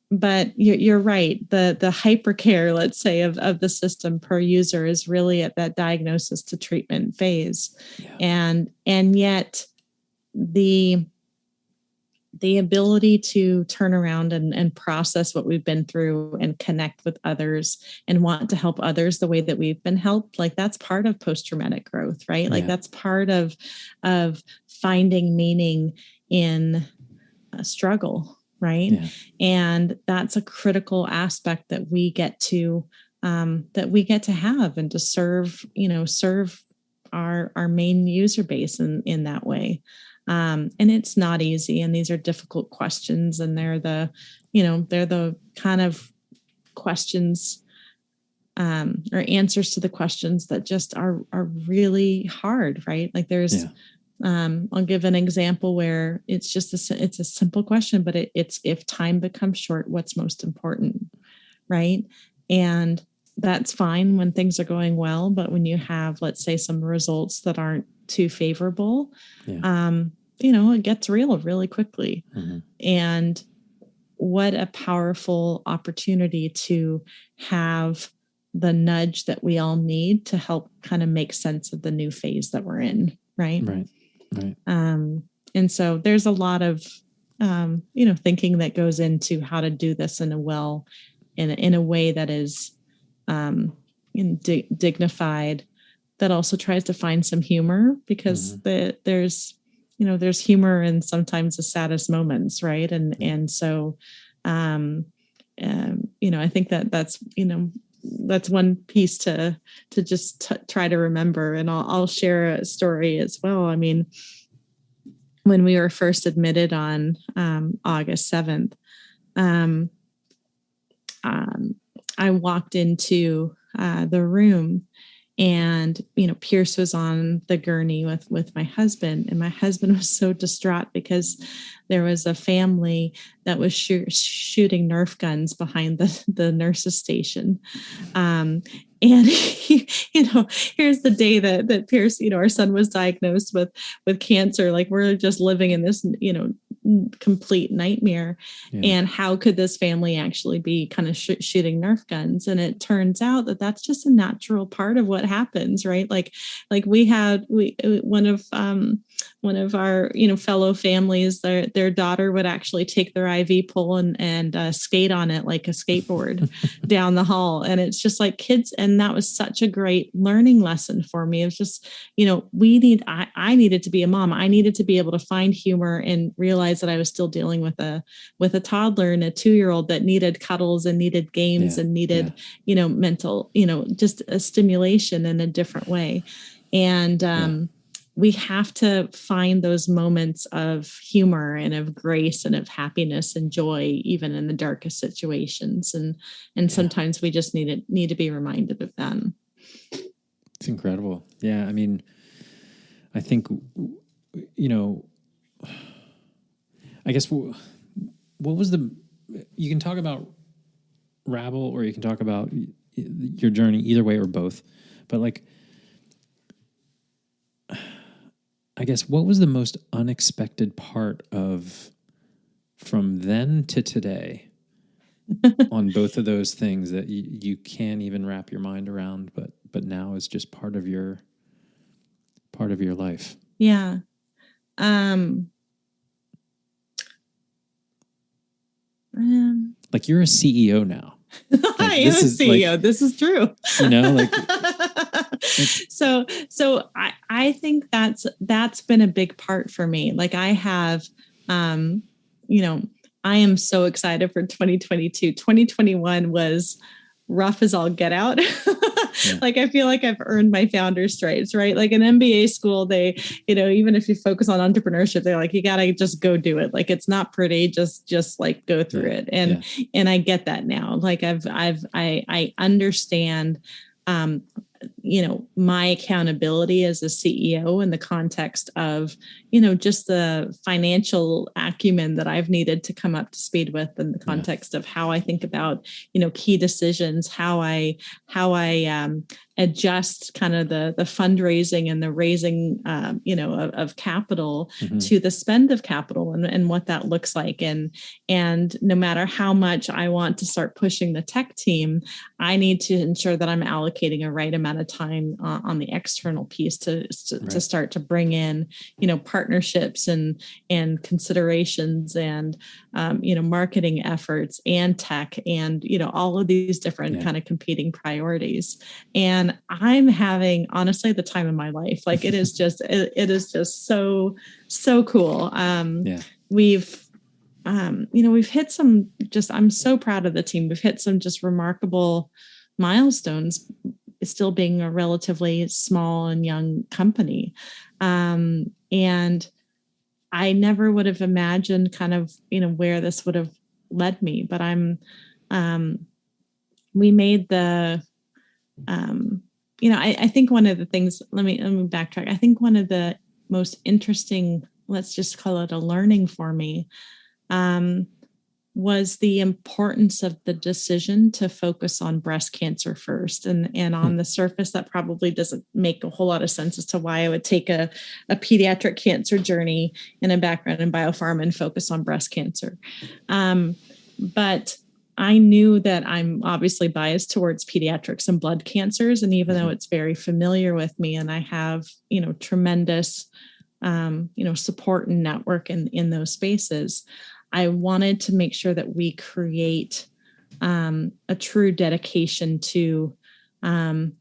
But you're right. The hypercare, let's say, of the system per user is really at that diagnosis to treatment phase. Yeah. And yet the ability to turn around and process what we've been through and connect with others and want to help others the way that we've been helped, like, that's part of post-traumatic growth, right? Like, that's part of finding meaning in a struggle, right? Yeah. And that's a critical aspect that we get to have, and to serve our main user base in that way. And it's not easy, and these are difficult questions, and they're the kind of questions or answers to the questions that just are really hard, right? Like, there's I'll give an example where it's just it's a simple question, but it's, if time becomes short, what's most important, right? And that's fine when things are going well, but when you have, let's say, some results that aren't too favorable, it gets real really quickly. Mm-hmm. And what a powerful opportunity to have the nudge that we all need to help kind of make sense of the new phase that we're in. Right. And so there's a lot of, thinking that goes into how to do this in a way that is dignified, that also tries to find some humor, because there's humor in sometimes the saddest moments, right? And so, I think that's one piece to just try to remember. And I'll share a story as well. I mean, when we were first admitted on August 7th, I walked into the room, and, Pierce was on the gurney with my husband, and my husband was so distraught because there was a family that was shooting Nerf guns behind the nurse's station. And here's the day that Pierce, our son was diagnosed with cancer. Like, we're just living in this, complete nightmare. Yeah. And how could this family actually be kind of shooting Nerf guns? And it turns out that that's just a natural part of what happens, right? Like one of our, fellow families, their daughter would actually take their IV pole and skate on it like a skateboard down the hall. And it's just like kids. And that was such a great learning lesson for me. It was just, I needed to be a mom. I needed to be able to find humor and realize that I was still dealing with a toddler and a 2-year-old that needed cuddles and needed games and needed, mental, just a stimulation in a different way. And, we have to find those moments of humor and of grace and of happiness and joy, even in the darkest situations. And sometimes we just need to be reminded of them. It's incredible. Yeah. I mean, I think, I guess what was you can talk about Rabble or you can talk about your journey either way or both, but like, I guess what was the most unexpected part of from then to today on both of those things that you can't even wrap your mind around, but now is just part of your life? Yeah. Like you're a CEO now. Like, I am a CEO. Like, this is true. Like so I think that's been a big part for me. Like I have, I am so excited for 2022. 2021 was rough as all get out. Like I feel like I've earned my founder's stripes, right? Like an MBA school, they, even if you focus on entrepreneurship, they're like, you gotta just go do it. Like it's not pretty, just like go through it. And I get that now. Like I understand my accountability as a CEO in the context of, just the financial acumen that I've needed to come up to speed with in the context of how I think about, key decisions, how I adjust kind of the fundraising and the raising, of capital to the spend of capital and what that looks like. And no matter how much I want to start pushing the tech team, I need to ensure that I'm allocating a right amount of time on the external piece to start to bring in, partnerships and considerations and, marketing efforts and tech and, all of these different kind of competing priorities. And I'm having, honestly, the time of my life. Like it is just so cool. We've hit some I'm so proud of the team. We've hit some just remarkable milestones, still being a relatively small and young company. And I never would have imagined kind of, where this would have led me, but we made the, I think one of the things, let me backtrack. I think one of the most interesting, let's just call it a learning for me, was the importance of the decision to focus on breast cancer first. And on the surface, that probably doesn't make a whole lot of sense as to why I would take a pediatric cancer journey in a background in biopharma and focus on breast cancer. But I knew that I'm obviously biased towards pediatrics and blood cancers. And even though it's very familiar with me and I have, tremendous, support and network in those spaces, I wanted to make sure that we create a true dedication to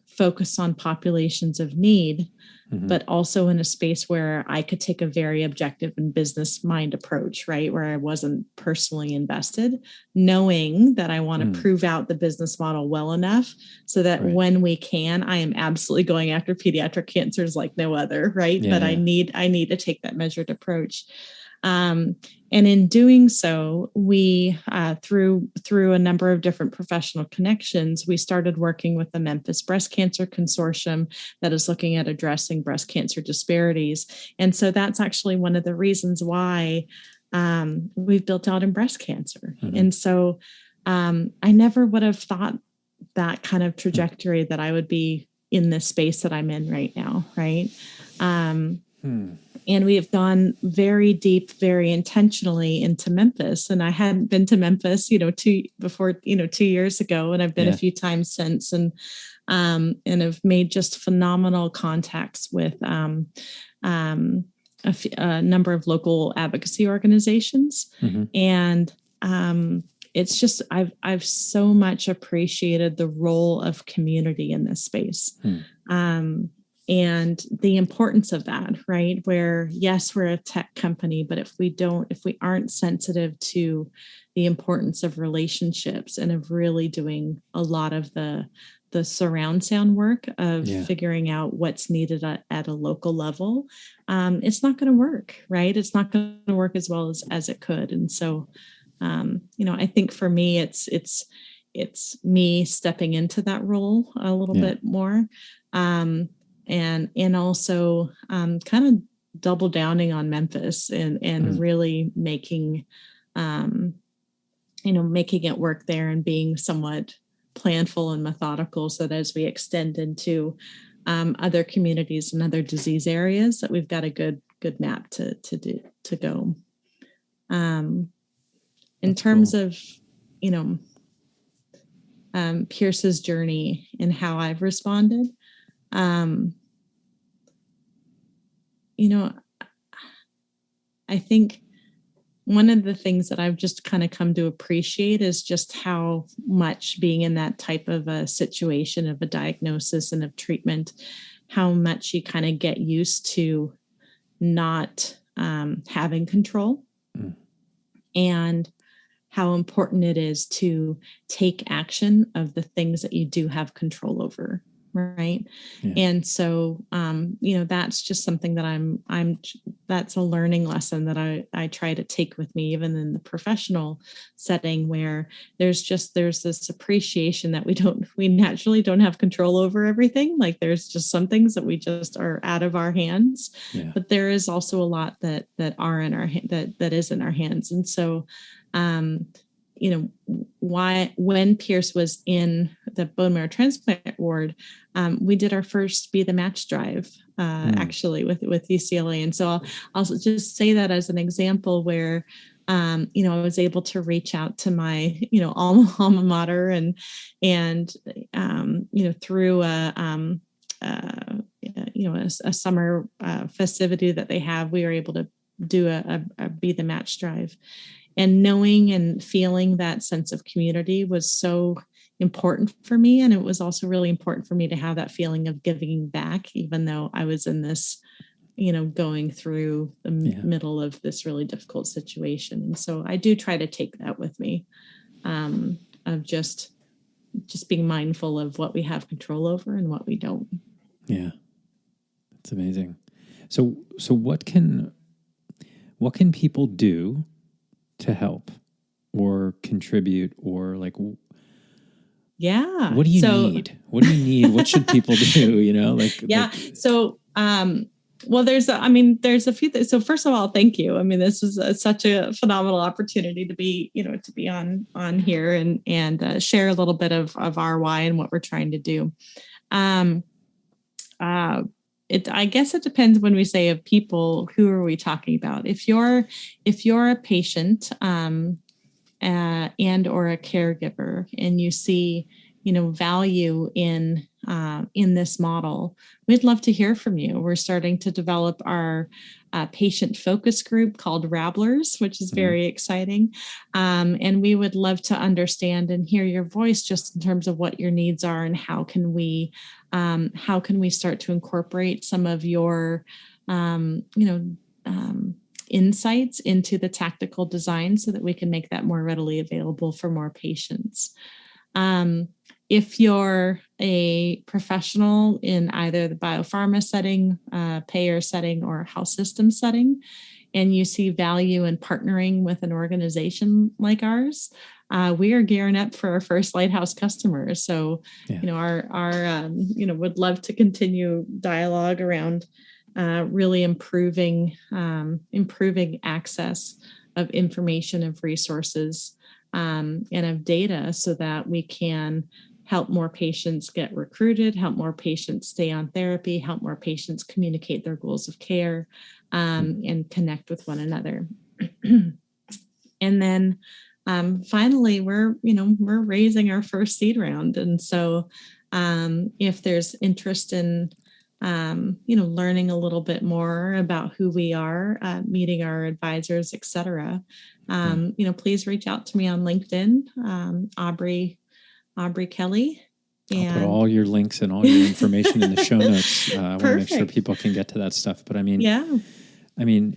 focus on populations of need, but also in a space where I could take a very objective and business mind approach, right? Where I wasn't personally invested, knowing that I want to prove out the business model well enough so that when we can, I am absolutely going after pediatric cancers like no other, right? But I need to take that measured approach. And in doing so, we, through a number of different professional connections, we started working with the Memphis Breast Cancer Consortium that is looking at addressing breast cancer disparities. And so that's actually one of the reasons why we've built out in breast cancer. And so I never would have thought that kind of trajectory that I would be in this space that I'm in right now, right? And we have gone very deep, very intentionally into Memphis. And I hadn't been to Memphis, 2 years ago, and I've been a few times since, and have made just phenomenal contacts with a number of local advocacy organizations. And it's just, I've so much appreciated the role of community in this space. And the importance of that, right? Where, yes, we're a tech company, but if we aren't sensitive to the importance of relationships and of really doing a lot of the surround sound work of figuring out what's needed at a local level, it's not going to work, right? It's not going to work as well as it could. And so, I think for me, it's me stepping into that role a little bit more. And also kind of double downing on Memphis and really making it work there, and being somewhat planful and methodical, so that as we extend into other communities and other disease areas, that we've got a good map to go. In terms of, Pierce's journey and how I've responded, I think one of the things that I've just kind of come to appreciate is just how much being in that type of a situation of a diagnosis and of treatment, how much you kind of get used to not having control, and how important it is to take action of the things that you do have control over. Right. Yeah. And so, that's just something that that's a learning lesson that I try to take with me, even in the professional setting, where there's this appreciation that we naturally don't have control over everything. Like, there's just some things that we just are out of our hands, but there is also a lot that are in our that is in our hands. And so, when Pierce was in the bone marrow transplant ward, we did our first Be the Match drive, actually with UCLA. And so I'll just say that as an example where, I was able to reach out to my, alma mater and through a summer festivity that they have, we were able to do a Be the Match drive. And knowing and feeling that sense of community was so important for me. And it was also really important for me to have that feeling of giving back, even though I was in this, going through the middle of this really difficult situation. And so I do try to take that with me, of just being mindful of what we have control over and what we don't. Yeah. That's amazing. So what can people do to help or contribute, or like, what do you need? What do you need? What should people do? So, well, there's a few things. So first of all, thank you. I mean, this is such a phenomenal opportunity to be on here and share a little bit of our why and what we're trying to do. I guess it depends when we say of people, who are we talking about? If you're a patient and or a caregiver, and you see value in this model, we'd love to hear from you. We're starting to develop our patient focus group called Rabblers, which is very exciting. And we would love to understand and hear your voice, just in terms of what your needs are, and how can we start to incorporate some of your insights into the tactical design, so that we can make that more readily available for more patients. If you're a professional in either the biopharma setting, payer setting, or health system setting, and you see value in partnering with an organization like ours, we are gearing up for our first Lighthouse customers. So, our would love to continue dialogue around really improving access of information, of resources, and of data, so that we can help more patients get recruited, help more patients stay on therapy, help more patients communicate their goals of care, and connect with one another. And then finally, we're raising our first seed round. And so if there's interest in learning a little bit more about who we are, meeting our advisors, et cetera, please reach out to me on LinkedIn, Aubrey Kelly. I'll put all your links and all your information in the show notes. I want to make sure people can get to that stuff. But I mean,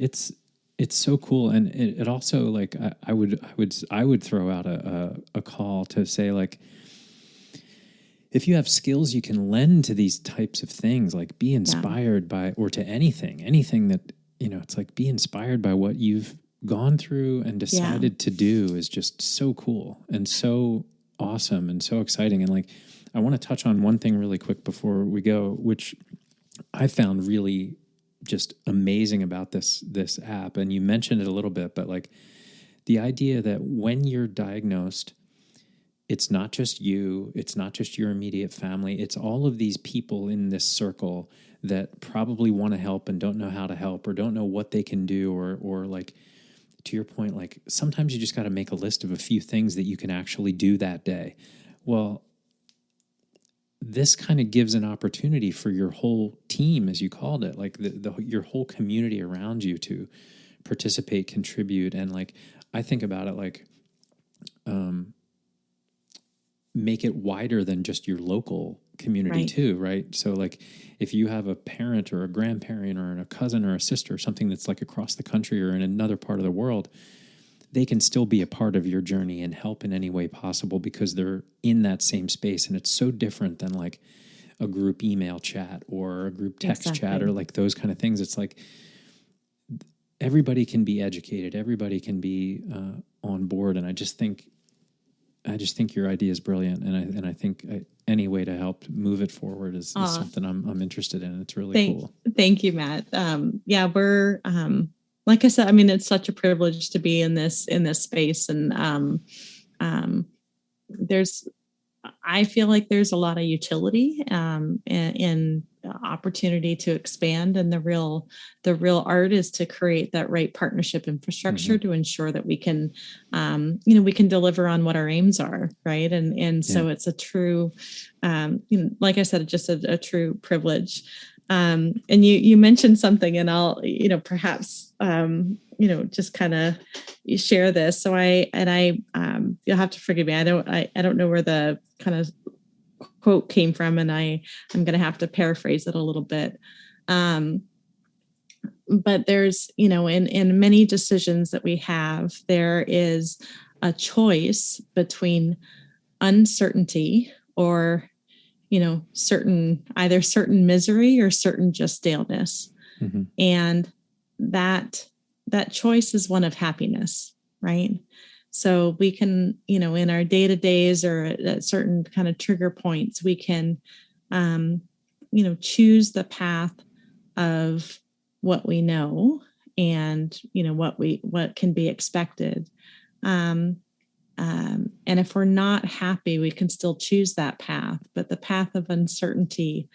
it's so cool, and it also, like, I would throw out a call to say, like, if you have skills you can lend to these types of things, like be inspired by, or to anything that, it's like, be inspired by what you've gone through and decided to do is just so cool and so awesome and so exciting. And like, I want to touch on one thing really quick before we go, which I found really just amazing about this app. And you mentioned it a little bit, but like the idea that when you're diagnosed, it's not just you, it's not just your immediate family, it's all of these people in this circle that probably want to help and don't know how to help or don't know what they can do, or like, to your point, like sometimes you just got to make a list of a few things that you can actually do that day. Well, this kind of gives an opportunity for your whole team, as you called it, like your whole community around you to participate, contribute. And like, I think about it like, make it wider than just your local community too, right? So like if you have a parent or a grandparent or a cousin or a sister or something that's like across the country or in another part of the world, they can still be a part of your journey and help in any way possible because they're in that same space. And it's so different than like a group email chat or a group text chat or like those kind of things. It's like everybody can be educated. Everybody can be on board. And I just think your idea is brilliant. And I think any way to help move it forward is something I'm interested in. It's really cool. Thank you, Matt. We're, like I said, I mean, it's such a privilege to be in this space. And I feel like there's a lot of utility in opportunity to expand. And the real art is to create that right partnership infrastructure to ensure that we can, we can deliver on what our aims are. Right. So it's a true, like I said, just a true privilege. And you mentioned something, and I'll, perhaps, just kind of share this. So you'll have to forgive me. I don't know where the kind of quote came from, and I'm going to have to paraphrase it a little bit. But there's, in many decisions that we have, there is a choice between uncertainty or certain misery or certain just staleness. Mm-hmm. And that choice is one of happiness, right? So we can, in our day-to-days or at certain kind of trigger points, we can, choose the path of what we know and, what can be expected. And if we're not happy, we can still choose that path. But the path of uncertainty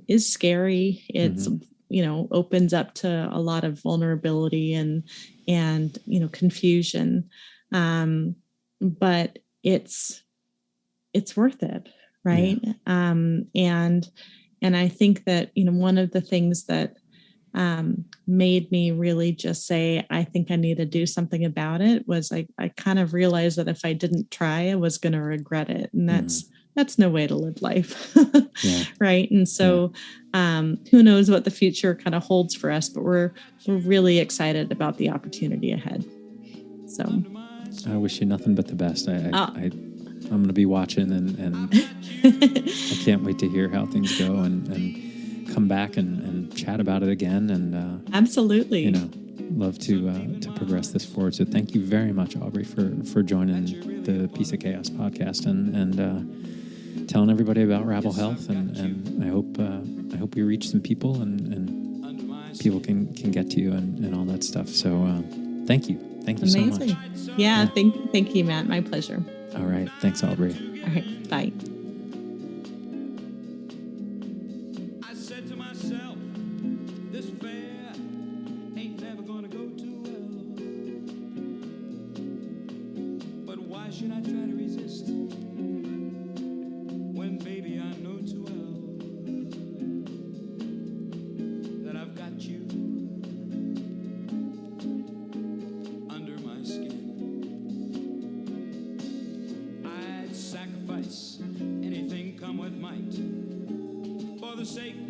is scary. It's, opens up to a lot of vulnerability and confusion. But it's worth it. Right. Yeah. And I think that, one of the things that made me really just say, I think I need to do something about it was I kind of realized that if I didn't try, I was going to regret it. And that's no way to live life. Right. And so who knows what the future kind of holds for us, but we're really excited about the opportunity ahead. So I wish you nothing but the best. I'm going to be watching and I can't wait to hear how things go and come back and chat about it again. And absolutely, love to progress this forward. So thank you very much, Aubrey, for joining the Piece of Chaos podcast and telling everybody about Rabble Health. And I hope we reach some people and people can get to you and all that stuff. So thank you. Thank you Amazing. so much. Yeah. Thank you, Matt. My pleasure. All right. Thanks, Aubrey. All right. Bye. the sake